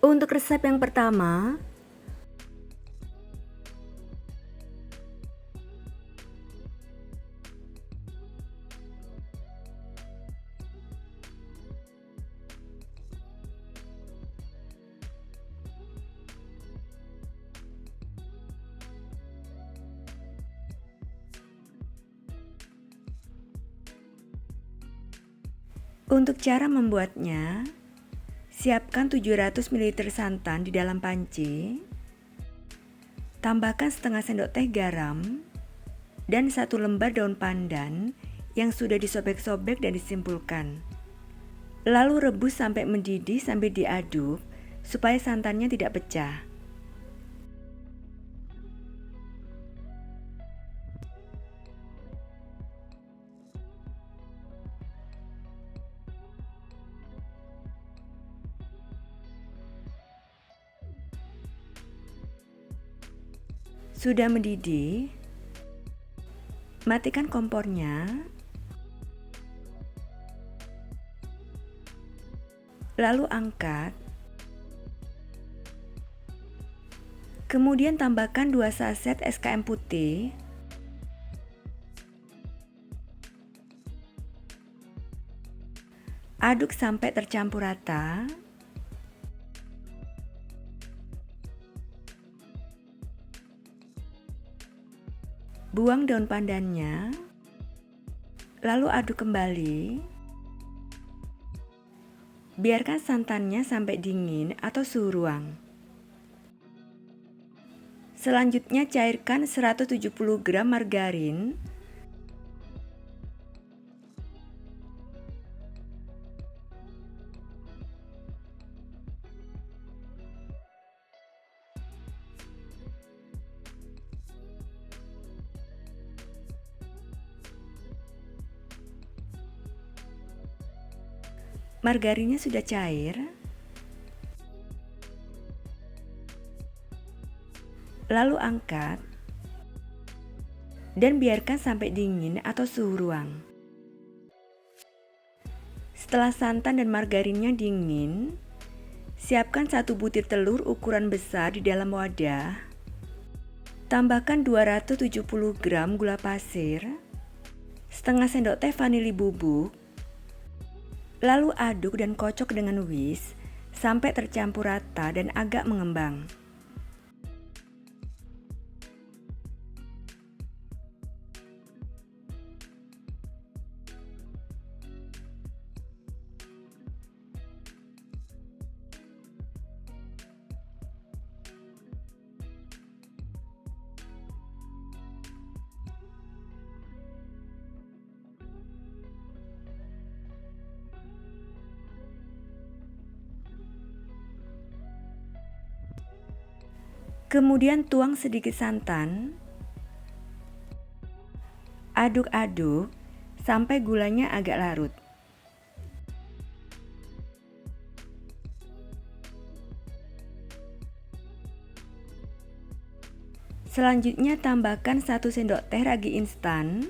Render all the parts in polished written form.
Untuk resep yang pertama, untuk cara membuatnya, siapkan 700 ml santan di dalam panci, tambahkan setengah sendok teh garam, dan 1 lembar daun pandan yang sudah disobek-sobek dan disimpulkan. Lalu rebus sampai mendidih sambil diaduk supaya santannya tidak pecah. Sudah mendidih, matikan kompornya, lalu angkat. Kemudian tambahkan 2 saset SKM putih, aduk sampai tercampur rata. Buang daun pandannya, lalu aduk kembali. Biarkan santannya sampai dingin atau suhu ruang. Selanjutnya cairkan 170 gram margarin, margarinnya sudah cair, lalu angkat dan biarkan sampai dingin atau suhu ruang. Setelah santan dan margarinnya dingin, siapkan 1 butir telur ukuran besar di dalam wadah. Tambahkan 270 gram gula pasir, setengah sendok teh vanili bubuk, lalu aduk dan kocok dengan whisk sampai tercampur rata dan agak mengembang. Kemudian tuang sedikit santan, aduk-aduk sampai gulanya agak larut. Selanjutnya tambahkan 1 sendok teh ragi instan,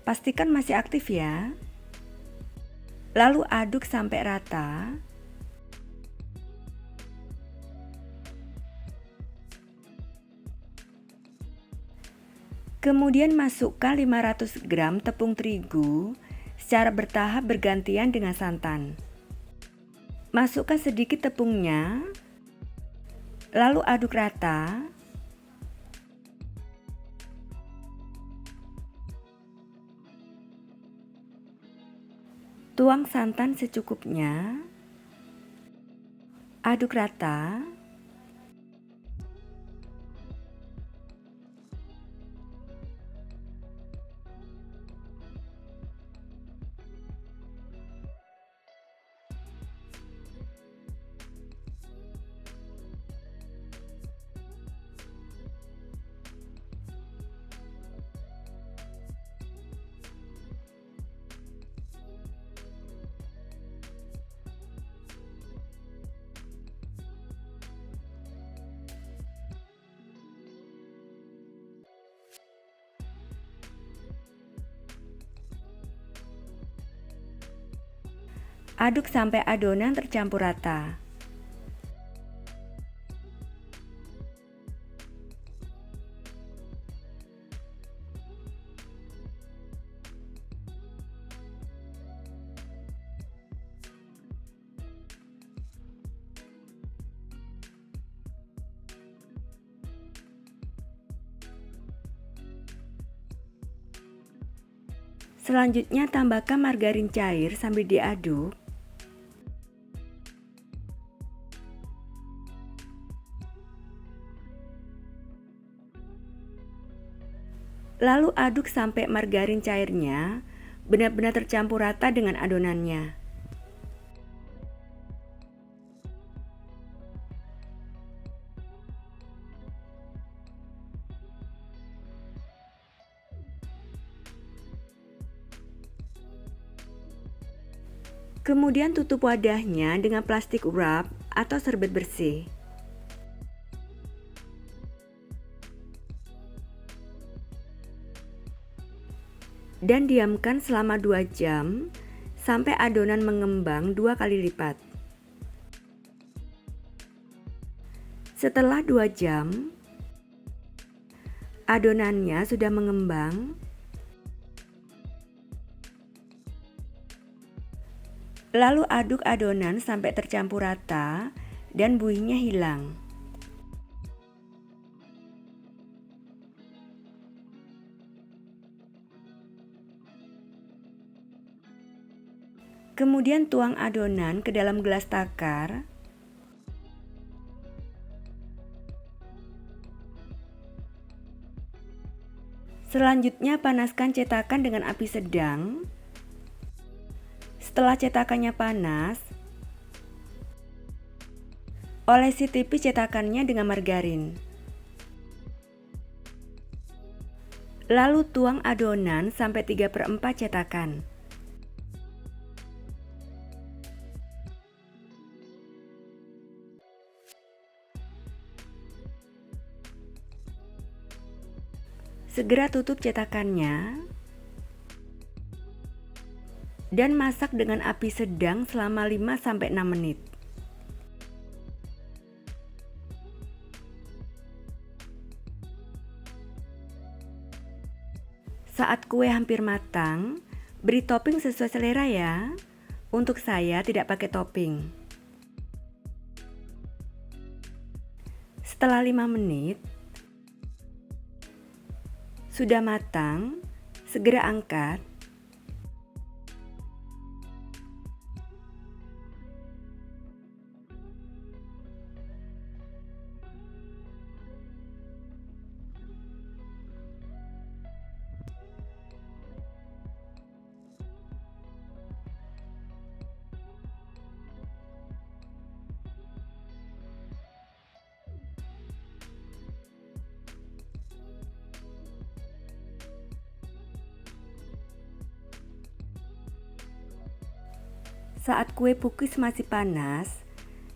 pastikan masih aktif ya. Lalu aduk sampai rata. Kemudian masukkan 500 gram tepung terigu secara bertahap bergantian dengan santan. Masukkan sedikit tepungnya, lalu aduk rata. Tuang santan secukupnya, aduk rata. Aduk sampai adonan tercampur rata. Selanjutnya tambahkan margarin cair sambil diaduk. Lalu aduk sampai margarin cairnya benar-benar tercampur rata dengan adonannya. Kemudian tutup wadahnya dengan plastik wrap atau serbet bersih. Dan diamkan selama 2 jam sampai adonan mengembang 2 kali lipat. Setelah 2 jam, adonannya sudah mengembang. Lalu aduk adonan sampai tercampur rata dan buihnya hilang. Kemudian tuang adonan ke dalam gelas takar. Selanjutnya panaskan cetakan dengan api sedang. Setelah cetakannya panas, olesi tipis cetakannya dengan margarin. Lalu tuang adonan sampai 3/4 cetakan. Segera tutup cetakannya dan masak dengan api sedang selama 5-6 menit. Saat kue hampir matang, beri topping sesuai selera ya. Untuk saya tidak pakai topping. Setelah 5 menit, sudah matang, segera angkat. Saat kue pukis masih panas,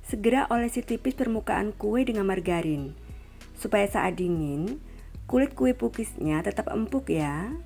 segera olesi tipis permukaan kue dengan margarin, supaya saat dingin, kulit kue pukisnya tetap empuk ya.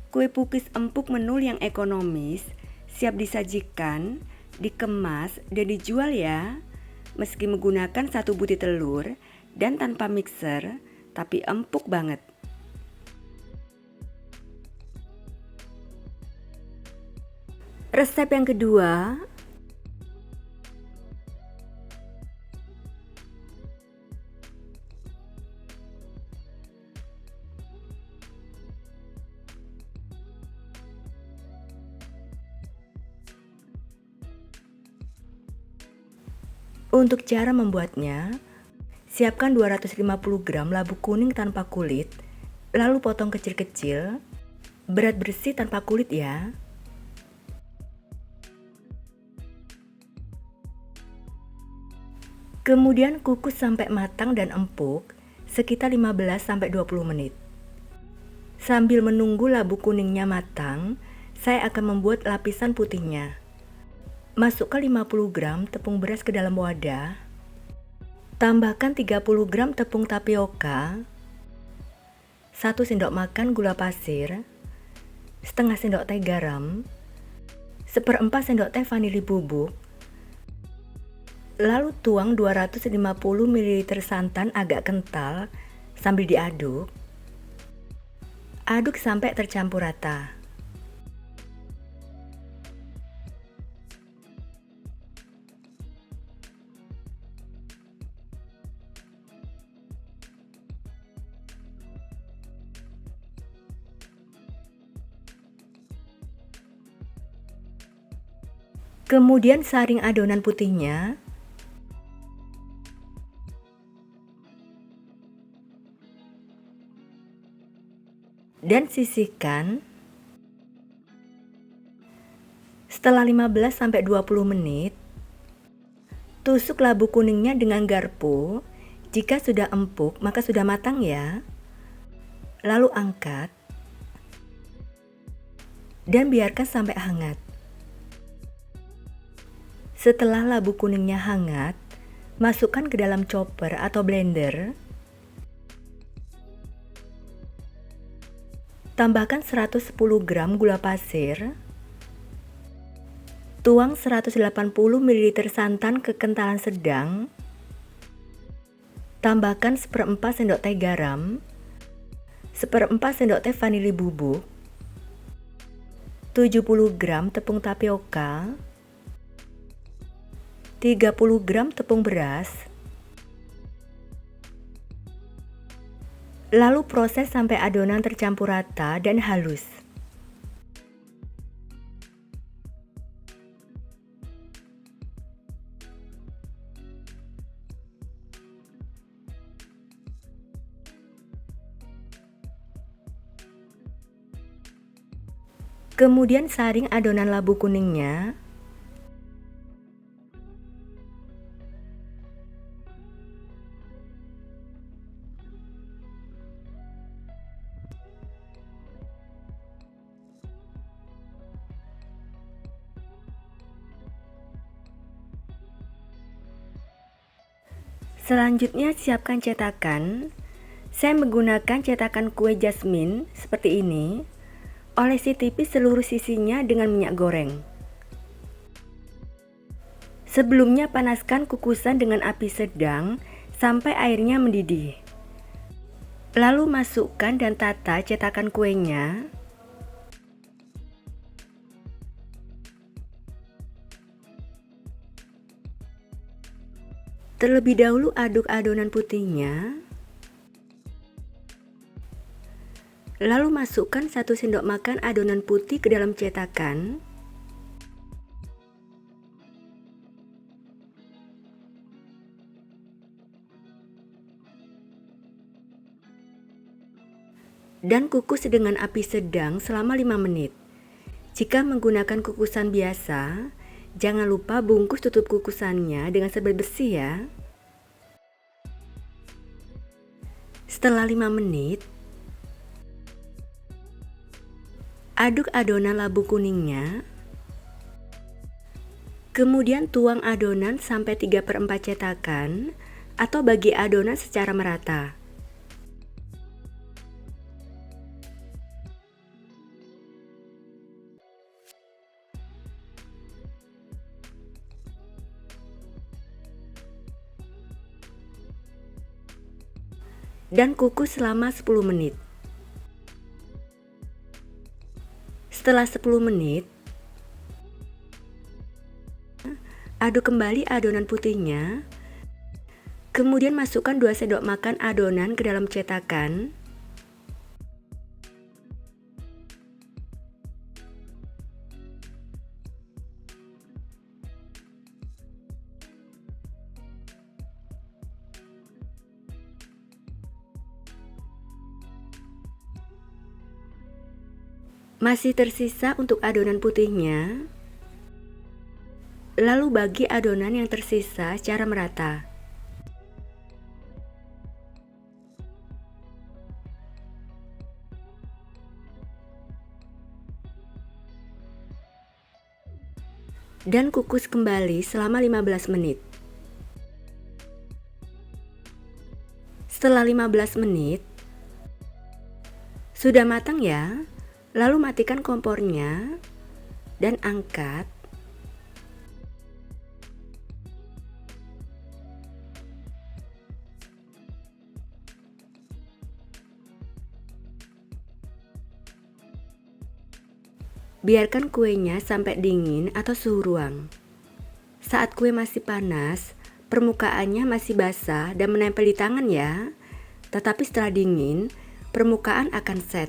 Kue pukis empuk menul yang ekonomis, siap disajikan, dikemas, dan dijual ya. Meski menggunakan 1 butir telur dan tanpa mixer, tapi empuk banget. Resep yang kedua, untuk cara membuatnya, siapkan 250 gram labu kuning tanpa kulit, lalu potong kecil-kecil, berat bersih tanpa kulit ya. Kemudian kukus sampai matang dan empuk sekitar 15-20 menit. Sambil menunggu labu kuningnya matang, saya akan membuat lapisan putihnya. Masukkan 50 gram tepung beras ke dalam wadah. Tambahkan 30 gram tepung tapioka, 1 sendok makan gula pasir, setengah sendok teh garam, 1/4 sendok teh vanili bubuk. Lalu tuang 250 ml santan agak kental sambil diaduk. Aduk sampai tercampur rata. Kemudian saring adonan putihnya. Dan sisihkan. Setelah 15-20 menit, tusuk labu kuningnya dengan garpu. Jika sudah empuk, maka sudah matang ya. Lalu angkat dan biarkan sampai hangat. Setelah labu kuningnya hangat, masukkan ke dalam chopper atau blender. Tambahkan 110 gram gula pasir. Tuang 180 ml santan kekentalan sedang. Tambahkan 1/4 sendok teh garam, 1/4 sendok teh vanili bubuk, 70 gram tepung tapioka, 30 gram tepung beras. Lalu proses sampai adonan tercampur rata dan halus. Kemudian saring adonan labu kuningnya. Selanjutnya siapkan cetakan. Saya menggunakan cetakan kue jasmine seperti ini. Olesi tipis seluruh sisinya dengan minyak goreng. Sebelumnya panaskan kukusan dengan api sedang sampai airnya mendidih. Lalu masukkan dan tata cetakan kuenya. Terlebih dahulu aduk adonan putihnya. Lalu masukkan 1 sendok makan adonan putih ke dalam cetakan. Dan kukus dengan api sedang selama 5 menit. Jika menggunakan kukusan biasa, jangan lupa bungkus tutup kukusannya dengan serbet bersih ya. Setelah 5 menit, aduk adonan labu kuningnya. Kemudian tuang adonan sampai 3/4 cetakan atau bagi adonan secara merata. Dan kukus selama 10 menit. Setelah 10 menit, aduk kembali adonan putihnya. Kemudian masukkan 2 sendok makan adonan ke dalam cetakan. Masih tersisa untuk adonan putihnya. Lalu bagi adonan yang tersisa secara merata. dan kukus kembali selama 15 menit. Setelah 15 menit, sudah matang ya, lalu matikan kompornya dan angkat. Biarkan kuenya sampai dingin atau suhu ruang. Saat kue masih panas, permukaannya masih basah dan menempel di tangan ya. Tetapi setelah dingin, permukaan akan set.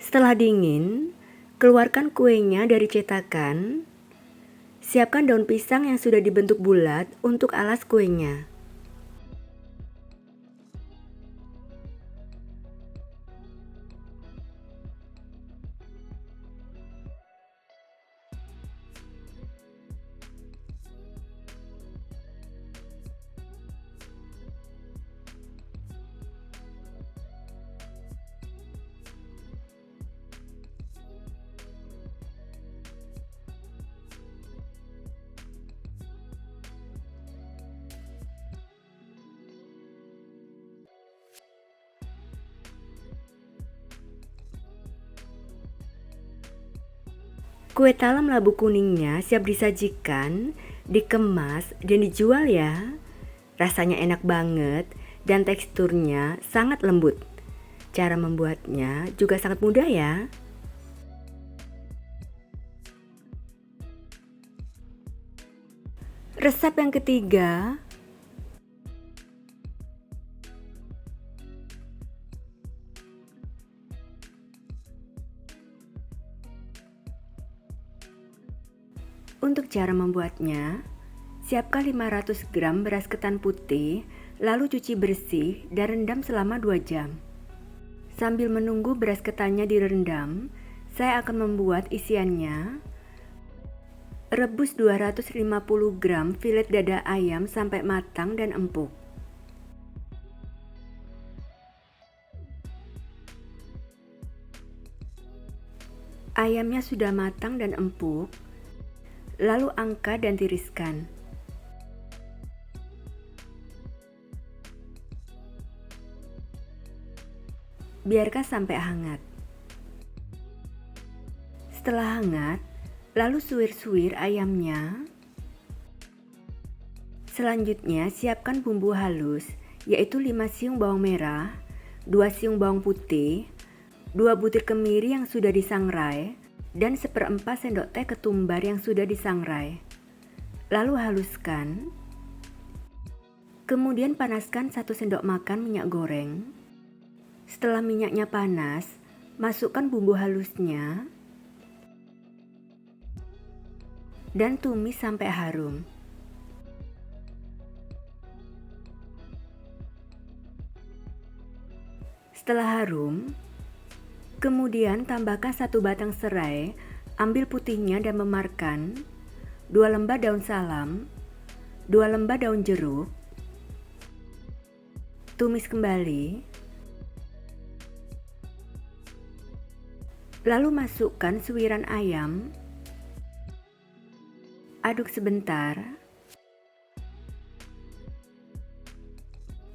Setelah dingin, keluarkan kuenya dari cetakan. Siapkan daun pisang yang sudah dibentuk bulat untuk alas kuenya. Kue talam labu kuningnya siap disajikan, dikemas, dan dijual ya. Rasanya enak banget dan teksturnya sangat lembut. Cara membuatnya juga sangat mudah ya. Resep yang ketiga, untuk cara membuatnya, siapkan 500 gram beras ketan putih, lalu cuci bersih dan rendam selama 2 jam. Sambil menunggu beras ketannya direndam, saya akan membuat isiannya. Rebus 250 gram filet dada ayam sampai matang dan empuk. Ayamnya sudah matang dan empuk, lalu angkat dan tiriskan. Biarkan sampai hangat. Setelah hangat, lalu suwir-suwir ayamnya. Selanjutnya siapkan bumbu halus, yaitu 5 siung bawang merah, 2 siung bawang putih, 2 butir kemiri yang sudah disangrai, dan 1/4 sendok teh ketumbar yang sudah disangrai. Lalu haluskan. Kemudian panaskan 1 sendok makan minyak goreng. Setelah minyaknya panas, masukkan bumbu halusnya dan tumis sampai harum. Setelah harum, kemudian tambahkan 1 batang serai, ambil putihnya dan memarkan, 2 lembar daun salam, 2 lembar daun jeruk, tumis kembali, lalu masukkan suwiran ayam, aduk sebentar,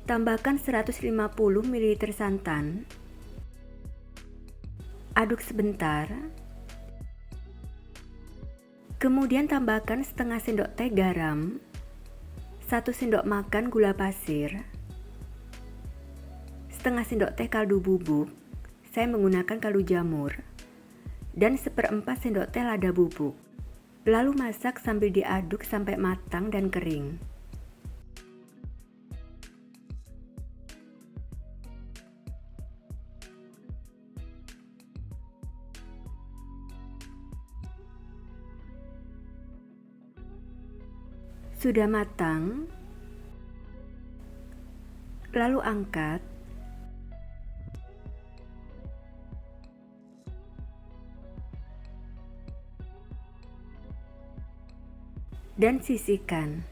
tambahkan 150 ml santan, aduk sebentar, kemudian tambahkan setengah sendok teh garam, 1 sendok makan gula pasir, setengah sendok teh kaldu bubuk, saya menggunakan kaldu jamur, dan 1/4 sendok teh lada bubuk. Lalu masak sambil diaduk sampai matang dan kering. Sudah matang, lalu angkat. Dan sisihkan.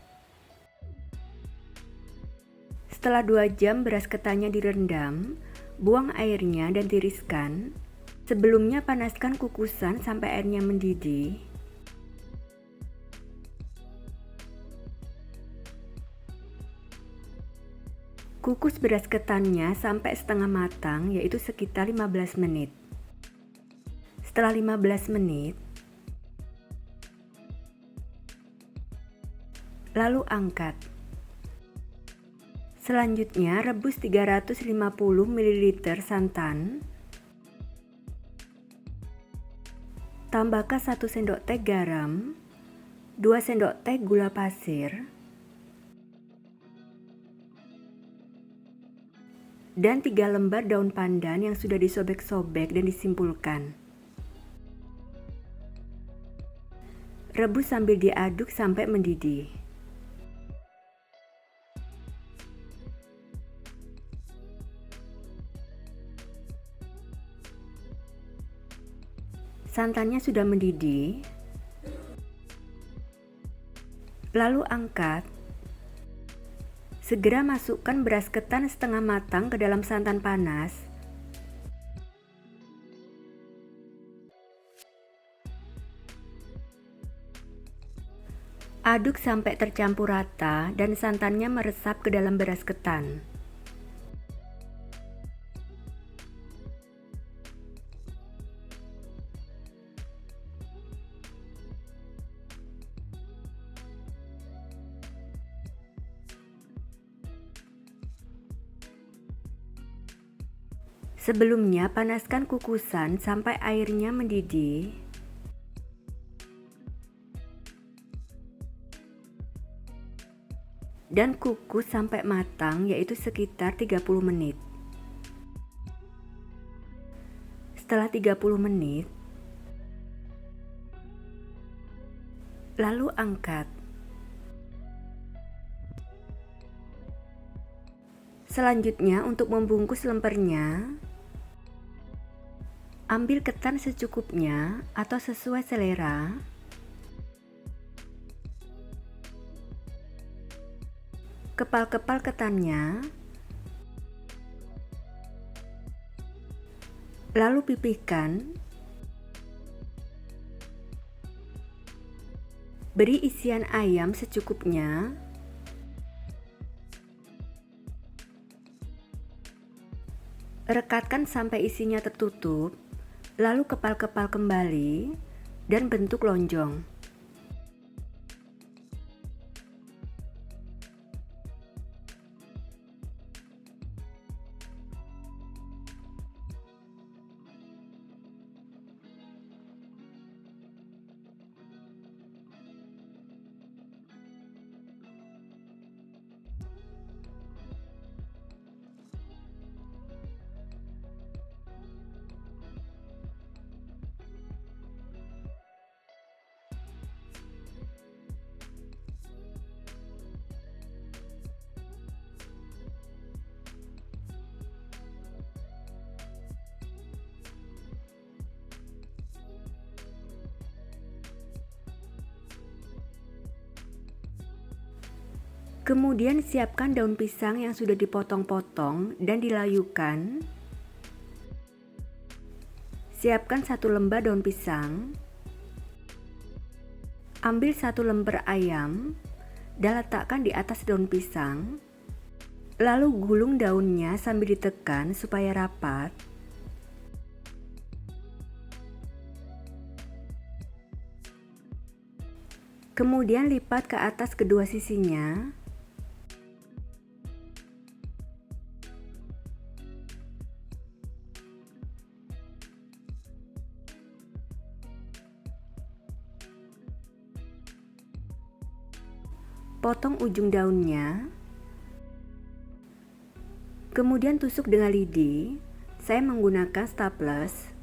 Setelah 2 jam beras ketannya direndam, buang airnya dan tiriskan. Sebelumnya panaskan kukusan sampai airnya mendidih. Kukus beras ketannya sampai setengah matang, yaitu sekitar 15 menit. Setelah 15 menit, lalu angkat. Selanjutnya rebus 350 ml santan. Tambahkan 1 sendok teh garam, 2 sendok teh gula pasir, dan 3 lembar daun pandan yang sudah disobek-sobek dan disimpulkan. Rebus sambil diaduk sampai mendidih. Santannya sudah mendidih, lalu angkat. Segera masukkan beras ketan setengah matang ke dalam santan panas. Aduk sampai tercampur rata dan santannya meresap ke dalam beras ketan. Sebelumnya, panaskan kukusan sampai airnya mendidih. Dan kukus sampai matang, yaitu sekitar 30 menit. Setelah 30 menit, lalu angkat. Selanjutnya, untuk membungkus lempernya, ambil ketan secukupnya atau sesuai selera. Kepal-kepal ketannya, lalu pipihkan. Beri isian ayam secukupnya. Rekatkan sampai isinya tertutup. Lalu kepal-kepal kembali dan bentuk lonjong. Kemudian siapkan daun pisang yang sudah dipotong-potong dan dilayukan. Siapkan 1 lembar daun pisang. Ambil 1 lembar ayam dan letakkan di atas daun pisang. Lalu gulung daunnya sambil ditekan supaya rapat. Kemudian lipat ke atas kedua sisinya. Potong ujung daunnya. Kemudian tusuk dengan lidi. Saya menggunakan staples.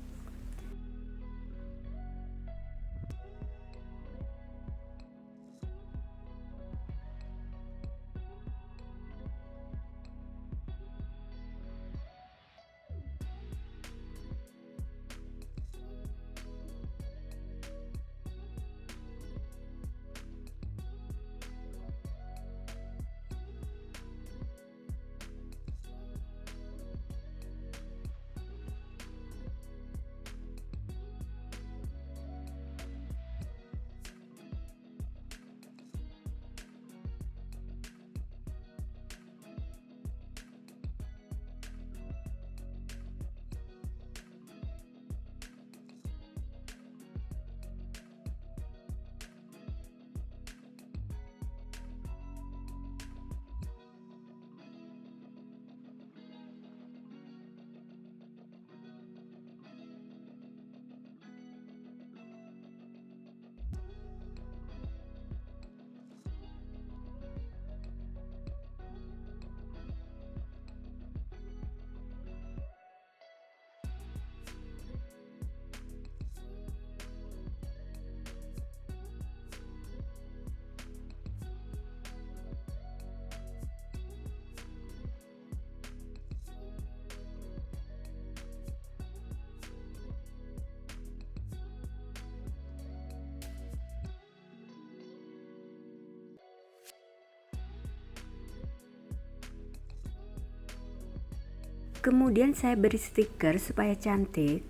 Kemudian saya beri stiker supaya cantik.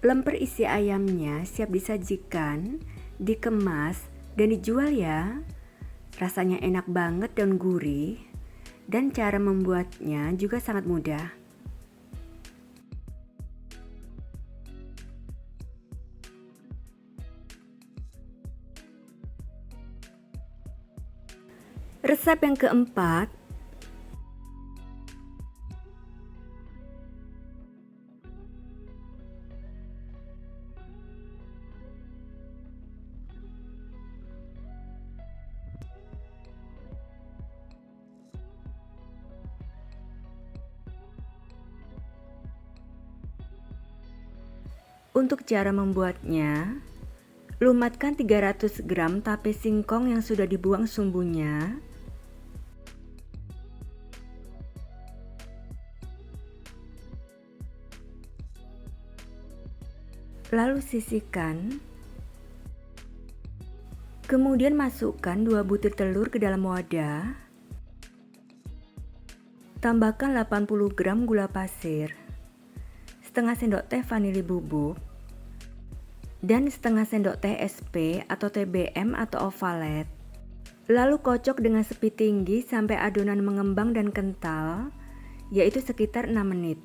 Lemper isi ayamnya siap disajikan, dikemas, dan dijual ya. Rasanya enak banget dan gurih, dan cara membuatnya juga sangat mudah. Resep yang keempat, untuk cara membuatnya, lumatkan 300 gram tape singkong yang sudah dibuang sumbunya. Lalu sisihkan. Kemudian masukkan 2 butir telur ke dalam wadah. Tambahkan 80 gram gula pasir, setengah sendok teh vanili bubuk, dan setengah sendok teh SP atau TBM atau ovalet. Lalu kocok dengan sepi tinggi sampai adonan mengembang dan kental, yaitu sekitar 6 menit.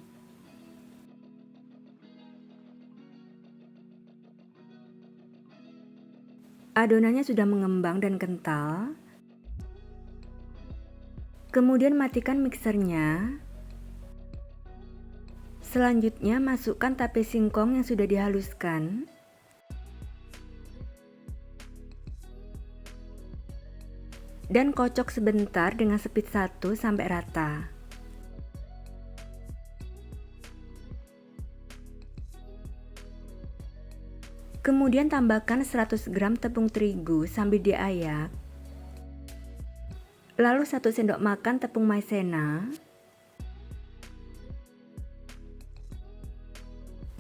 Adonannya sudah mengembang dan kental. Kemudian matikan mixernya. Selanjutnya masukkan tape singkong yang sudah dihaluskan. Dan kocok sebentar dengan speed 1 sampai rata. Kemudian tambahkan 100 gram tepung terigu sambil diayak. Lalu 1 sendok makan tepung maizena,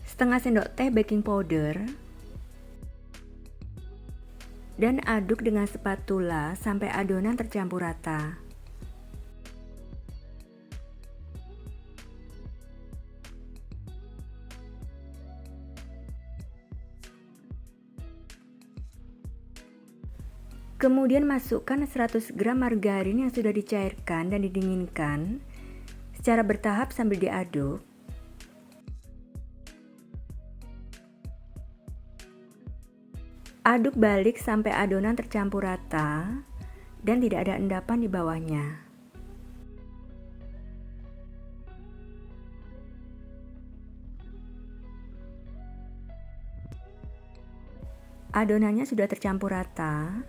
setengah sendok teh baking powder, dan aduk dengan spatula sampai adonan tercampur rata. Kemudian masukkan 100 gram margarin yang sudah dicairkan dan didinginkan secara bertahap sambil diaduk. Aduk balik sampai adonan tercampur rata dan tidak ada endapan di bawahnya. Adonannya sudah tercampur rata.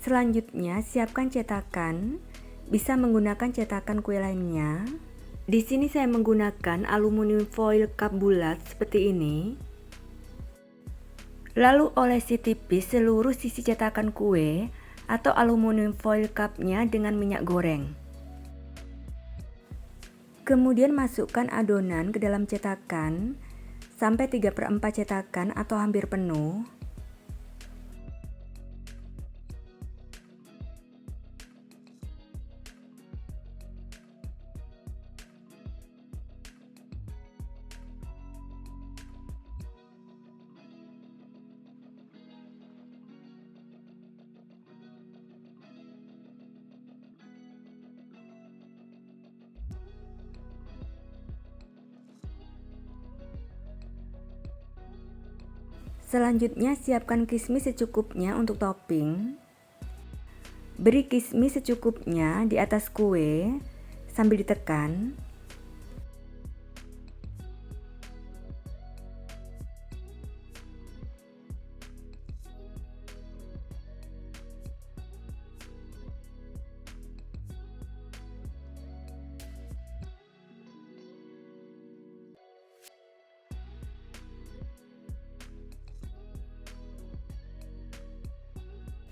Selanjutnya, siapkan cetakan. Bisa menggunakan cetakan kue lainnya. Di sini saya menggunakan aluminium foil cup bulat seperti ini. Lalu olesi tipis seluruh sisi cetakan kue atau aluminium foil cupnya dengan minyak goreng. Kemudian masukkan adonan ke dalam cetakan sampai 3/4 cetakan atau hampir penuh. Selanjutnya siapkan kismis secukupnya untuk topping. Beri kismis secukupnya di atas kue sambil ditekan.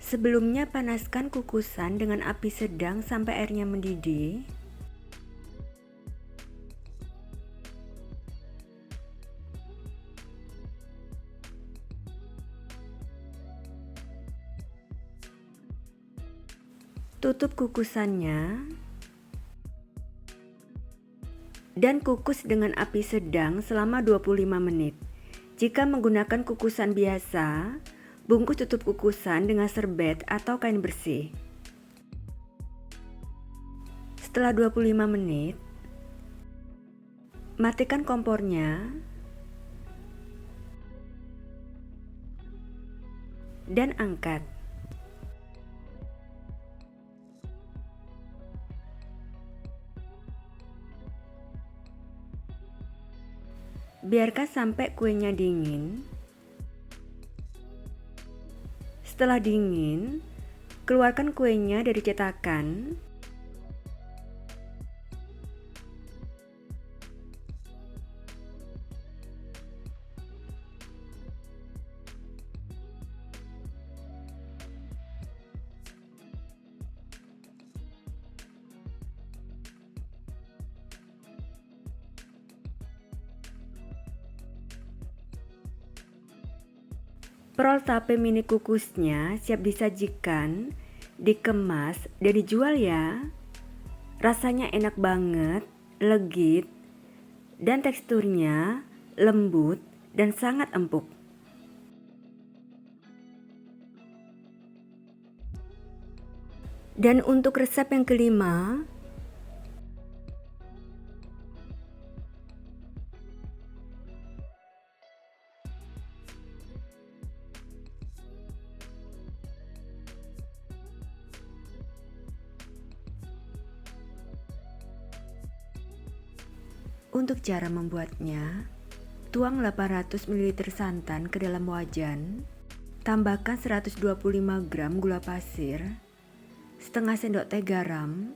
Sebelumnya panaskan kukusan dengan api sedang sampai airnya mendidih. Tutup kukusannya dan kukus dengan api sedang selama 25 menit. Jika menggunakan kukusan biasa, bungkus tutup kukusan dengan serbet atau kain bersih. Setelah 25 menit, matikan kompornya dan angkat. Biarkan sampai kuenya dingin. Setelah dingin, keluarkan kuenya dari cetakan. Perol tape mini kukusnya siap disajikan, dikemas, dan dijual ya. Rasanya enak banget, legit, dan teksturnya lembut dan sangat empuk. Dan untuk resep yang kelima, untuk cara membuatnya, tuang 800 ml santan ke dalam wajan, tambahkan 125 gram gula pasir, setengah sendok teh garam,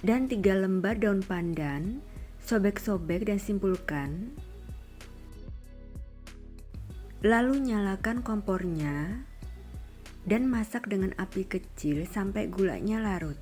dan 3 lembar daun pandan, sobek-sobek dan simpulkan. Lalu nyalakan kompornya dan masak dengan api kecil sampai gulanya larut.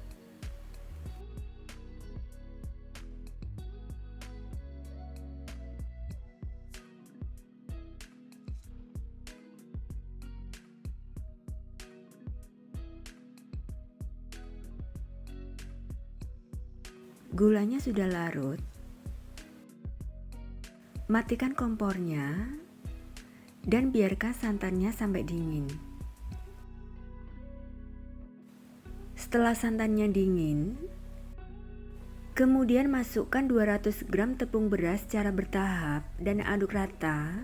Gulanya sudah larut, matikan kompornya dan biarkan santannya sampai dingin. Setelah santannya dingin, kemudian masukkan 200 gram tepung beras secara bertahap dan aduk rata.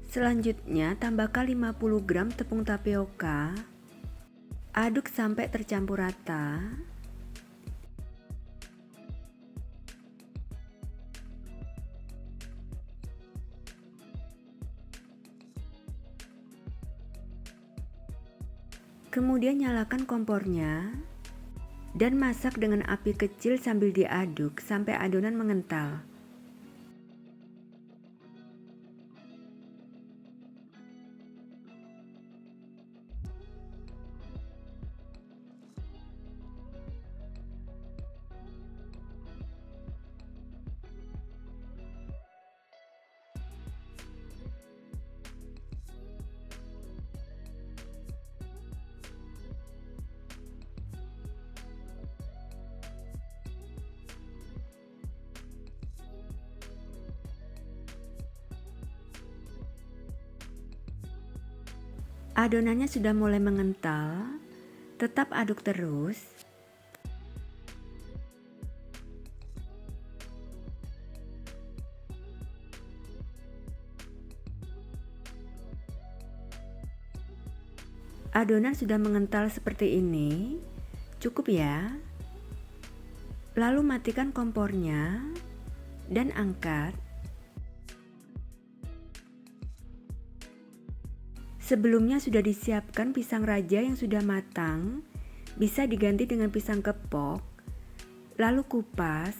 Selanjutnya, tambahkan 50 gram tepung tapioka. Aduk sampai tercampur rata. Kemudian nyalakan kompornya dan masak dengan api kecil sambil diaduk sampai adonan mengental. Adonannya sudah mulai mengental, tetap aduk terus. Adonan sudah mengental seperti ini, cukup ya. Lalu matikan kompornya dan angkat. Sebelumnya sudah disiapkan pisang raja yang sudah matang, bisa diganti dengan pisang kepok, lalu kupas,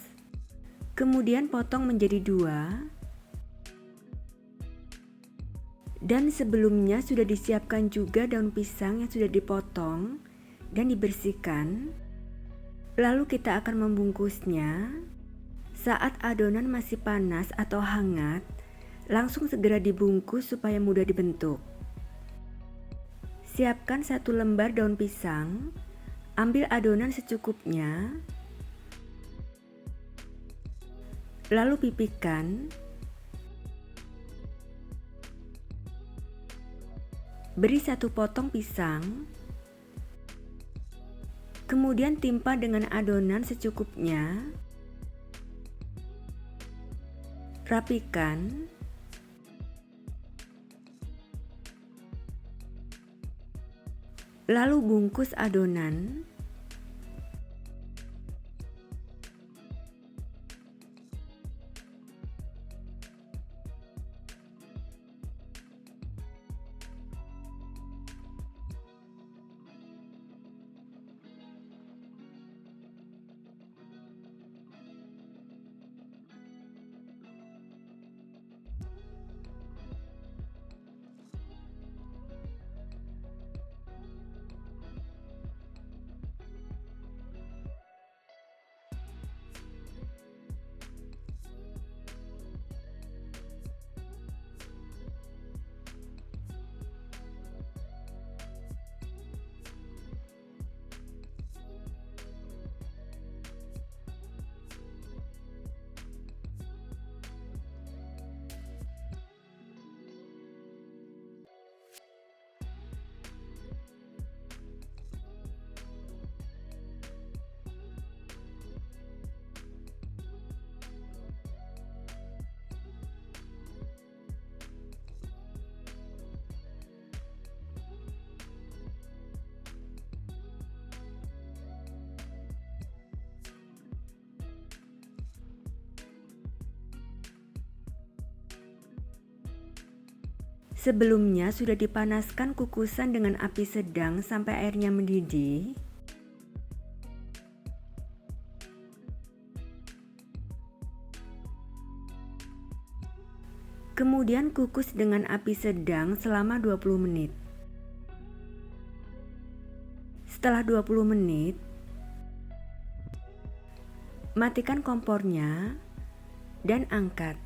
Kemudian potong menjadi 2. Dan sebelumnya sudah disiapkan juga daun pisang yang sudah dipotong dan dibersihkan. Lalu kita akan membungkusnya. Saat adonan masih panas atau hangat, langsung segera dibungkus supaya mudah dibentuk. Siapkan 1 lembar daun pisang, ambil adonan secukupnya, lalu pipihkan. Beri 1 potong pisang, kemudian timpa dengan adonan secukupnya. Rapikan. Lalu bungkus adonan. Sebelumnya sudah dipanaskan kukusan dengan api sedang sampai airnya mendidih. Kemudian kukus dengan api sedang selama 20 menit. Setelah 20 menit, matikan kompornya dan angkat.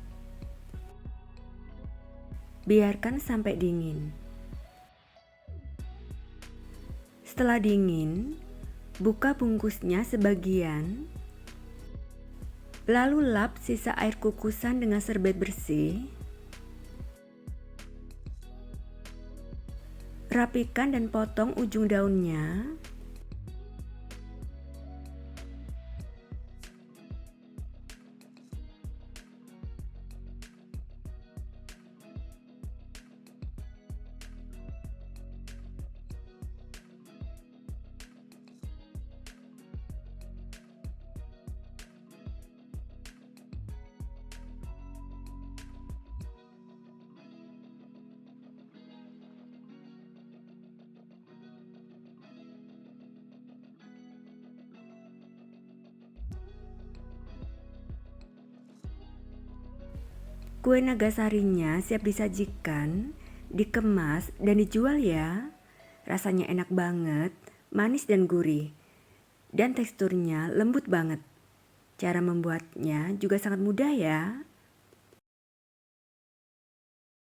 Biarkan sampai dingin. Setelah dingin, buka bungkusnya sebagian. Lalu lap sisa air kukusan dengan serbet bersih. Rapikan dan potong ujung daunnya. Kue Nagasarinya siap disajikan, dikemas, dan dijual ya. Rasanya enak banget, manis dan gurih. Dan teksturnya lembut banget. Cara membuatnya juga sangat mudah ya.